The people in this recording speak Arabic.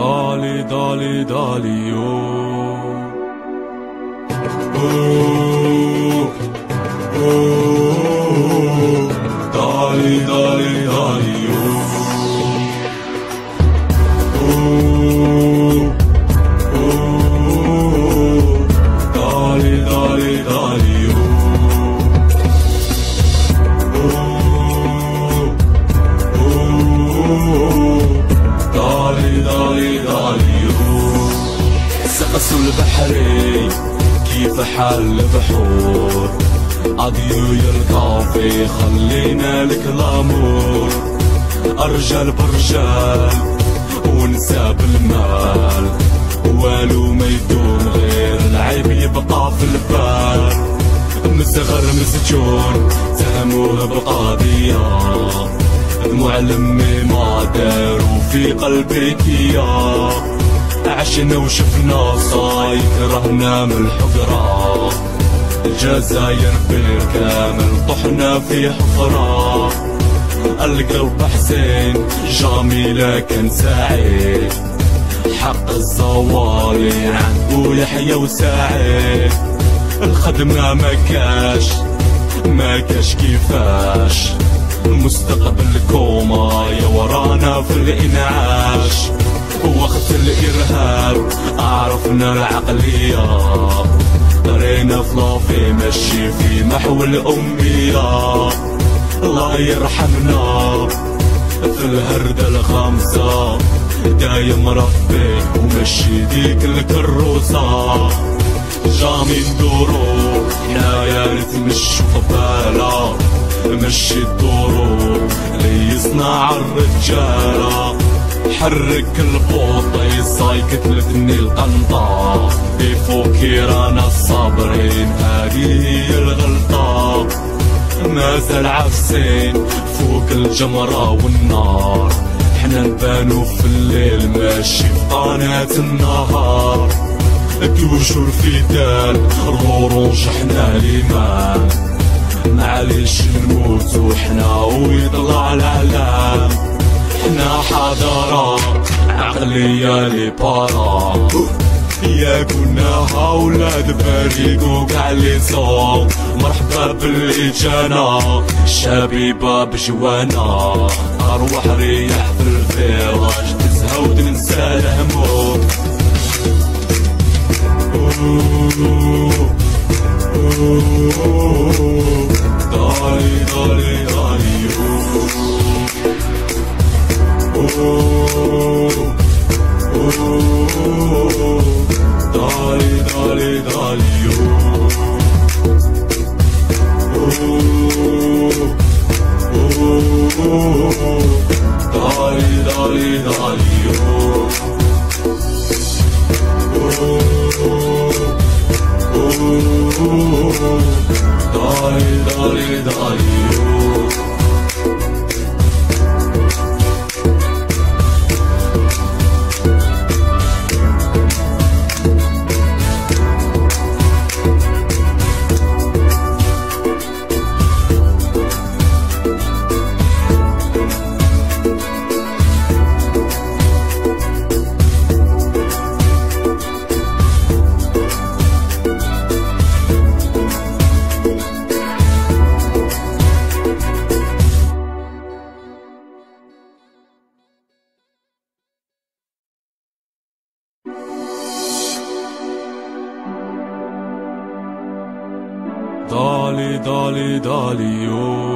دالي دالي دالي يو دالي دالي دالي يو دالي دالي دالي يو دالي دالي دالي يو سقسوا البحري كيف حال البحور أديو يا الكافي خلينا لك الأمور أرجل برجال ونسى بالمال والو ما يدوم غير العيب يبقى في البال مصغر مسجون سهموه بقضية دموع لمي ما داروا في قلبي كيا عشنا وشفنا صاي كرهنا من الحقرة الجزاير بالكامل طحنا في حفرة القلب حسين جميلة كان سعيد حق الزوالي عنده يحيى وسعيد الخدمة ما كاش كيفاش المستقبل كوما يا ورانا في الانعاش وقت الارهاب عرفنا العقلية قرينا فلافي ماشي في محو الامية الله يرحمنا في الهردة الخامسة دايم ربي ومشي ديك الكروسة جامي ندورو حنايا نتمشو قبالة مشي الدورو اللي يصنع الرجالة حرك البوطة يصاي كتلتني القنطة بفوكي رانا الصابرين هذه هي الغلطة مازال عفسين فوق الجمرة والنار حنا نبانو في الليل ماشي في قناة النهار توجور في دال الغورونج حنا ليمان معليش نموتو حنا ويطلع العلام حنا حضارة عقلية لي بارا يا كنا اولاد فريق وكاع لي صوت مرحبا بالاجانا الشبيبة بجوانا اروح ريح في الفراش تزهى وتنسى الهموم دالي دالي دالي دالي دالي دالي دالي دالي دالي دالي دالي دالي دالي دالي دالي يو